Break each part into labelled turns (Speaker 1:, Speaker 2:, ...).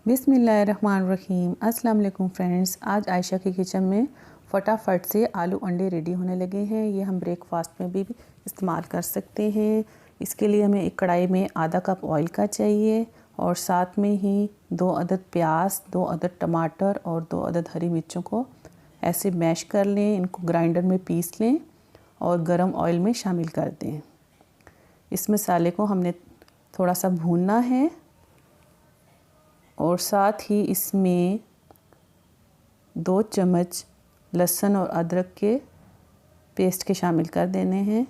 Speaker 1: बिस्मिल्लाहिर्रहमानिर्रहीम। अस्सलाम वालेकुम फ्रेंड्स। आज आयशा के किचन में फटाफट से आलू अंडे रेडी होने लगे हैं। ये हम ब्रेकफास्ट में भी इस्तेमाल कर सकते हैं। इसके लिए हमें एक कढ़ाई में आधा कप ऑयल का चाहिए और साथ में ही 2 अदद प्याज, 2 अदद टमाटर और 2 अदद हरी मिर्चों को ऐसे मैश कर लें। इनको ग्राइंडर में पीस लें और गरम ऑयल में शामिल कर दें। इस मसाले को हमने थोड़ा सा भूनना है और साथ ही इसमें 2 चम्मच लहसुन और अदरक के पेस्ट के शामिल कर देने हैं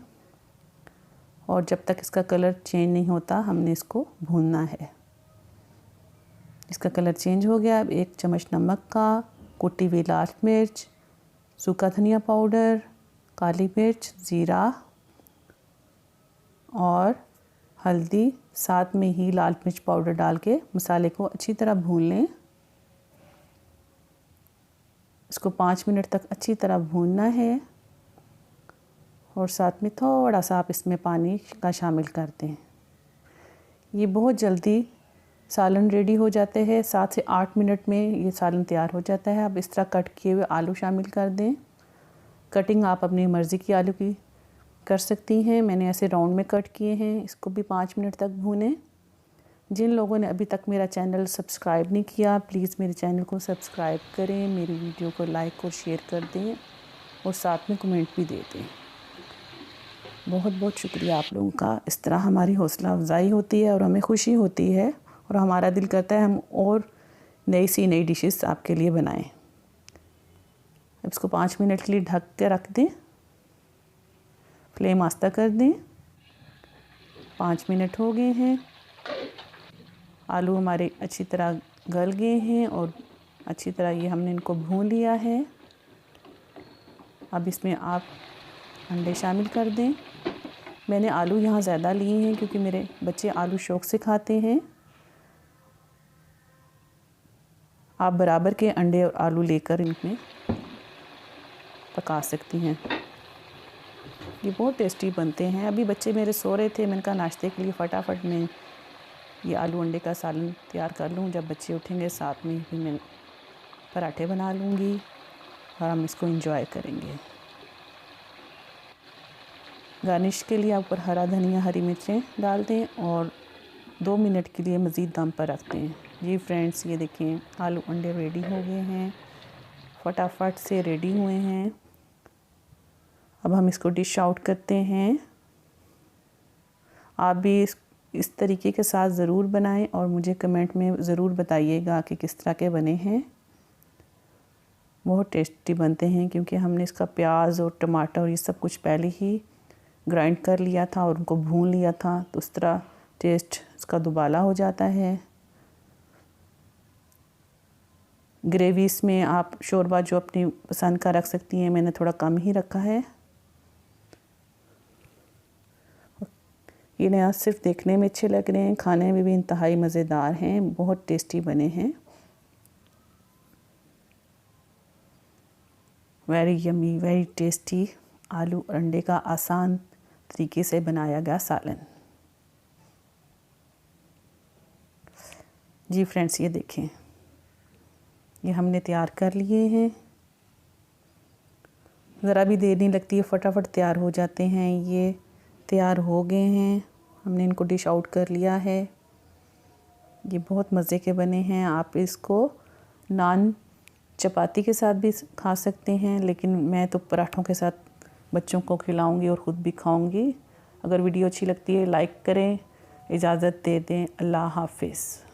Speaker 1: और जब तक इसका कलर चेंज नहीं होता हमने इसको भूनना है। इसका कलर चेंज हो गया। अब 1 चम्मच नमक का, कुटी हुई लाल मिर्च, सूखा धनिया पाउडर, काली मिर्च, ज़ीरा और हल्दी, साथ में ही लाल मिर्च पाउडर डाल के मसाले को अच्छी तरह भून लें। इसको 5 मिनट तक अच्छी तरह भूनना है और साथ में थोड़ा सा आप इसमें पानी का शामिल कर दें। ये बहुत जल्दी सालन रेडी हो जाते हैं। 7 से 8 मिनट में ये सालन तैयार हो जाता है। अब इस तरह कट किए हुए आलू शामिल कर दें। कटिंग आप अपनी मर्ज़ी की आलू की कर सकती हैं। मैंने ऐसे राउंड में कट किए हैं। इसको भी 5 मिनट तक भूनें। जिन लोगों ने अभी तक मेरा चैनल सब्सक्राइब नहीं किया, प्लीज़ मेरे चैनल को सब्सक्राइब करें, मेरी वीडियो को लाइक और शेयर कर दें और साथ में कमेंट भी दे दें। बहुत बहुत शुक्रिया आप लोगों का। इस तरह हमारी हौसला अफजाई होती है और हमें खुशी होती है और हमारा दिल करता है हम और नई डिशेस आपके लिए बनाएं। अब इसको 5 मिनट के लिए ढक के रख दें। फ्लेम आस्ता कर दें। 5 मिनट हो गए हैं। आलू हमारे अच्छी तरह गल गए हैं और अच्छी तरह ये हमने इनको भून लिया है। अब इसमें आप अंडे शामिल कर दें। मैंने आलू यहाँ ज़्यादा लिए हैं क्योंकि मेरे बच्चे आलू शौक़ से खाते हैं। आप बराबर के अंडे और आलू लेकर इनमें पका सकती हैं। ये बहुत टेस्टी बनते हैं। अभी बच्चे मेरे सो रहे थे, मैंने कहा नाश्ते के लिए फटाफट में ये आलू अंडे का सालन तैयार कर लूँ। जब बच्चे उठेंगे साथ में ही मैं पराठे बना लूँगी और हम इसको एंजॉय करेंगे। गार्निश के लिए ऊपर हरा धनिया, हरी मिर्चें डाल दें और 2 मिनट के लिए मज़ीद दम पर रख दें। जी फ्रेंड्स, ये देखें आलू अंडे रेडी हो गए हैं, फटाफट से रेडी हुए हैं। अब हम इसको डिश आउट करते हैं। आप भी इस तरीके के साथ ज़रूर बनाएं और मुझे कमेंट में ज़रूर बताइएगा कि किस तरह के बने हैं। बहुत टेस्टी बनते हैं क्योंकि हमने इसका प्याज और टमाटर और ये सब कुछ पहले ही ग्राइंड कर लिया था और उनको भून लिया था, तो उस तरह टेस्ट इसका दुबाला हो जाता है। ग्रेवी इसमें आप शोरबा जो अपनी पसंद का रख सकती हैं, मैंने थोड़ा कम ही रखा है। ये नया सिर्फ देखने में अच्छे लग रहे हैं, खाने में भी इंतहाई मज़ेदार हैं, बहुत टेस्टी बने हैं। वेरी यमी, वेरी टेस्टी आलू अंडे का आसान तरीके से बनाया गया सालन। जी फ्रेंड्स, ये देखें ये हमने तैयार कर लिए हैं। ज़रा भी देर नहीं लगती है, फटाफट तैयार हो जाते हैं। ये तैयार हो गए हैं, हमने इनको डिश आउट कर लिया है। ये बहुत मज़े के बने हैं। आप इसको नान चपाती के साथ भी खा सकते हैं, लेकिन मैं तो पराठों के साथ बच्चों को खिलाऊंगी और ख़ुद भी खाऊंगी। अगर वीडियो अच्छी लगती है लाइक करें। इजाज़त दे दें। अल्लाह हाफ़िज़।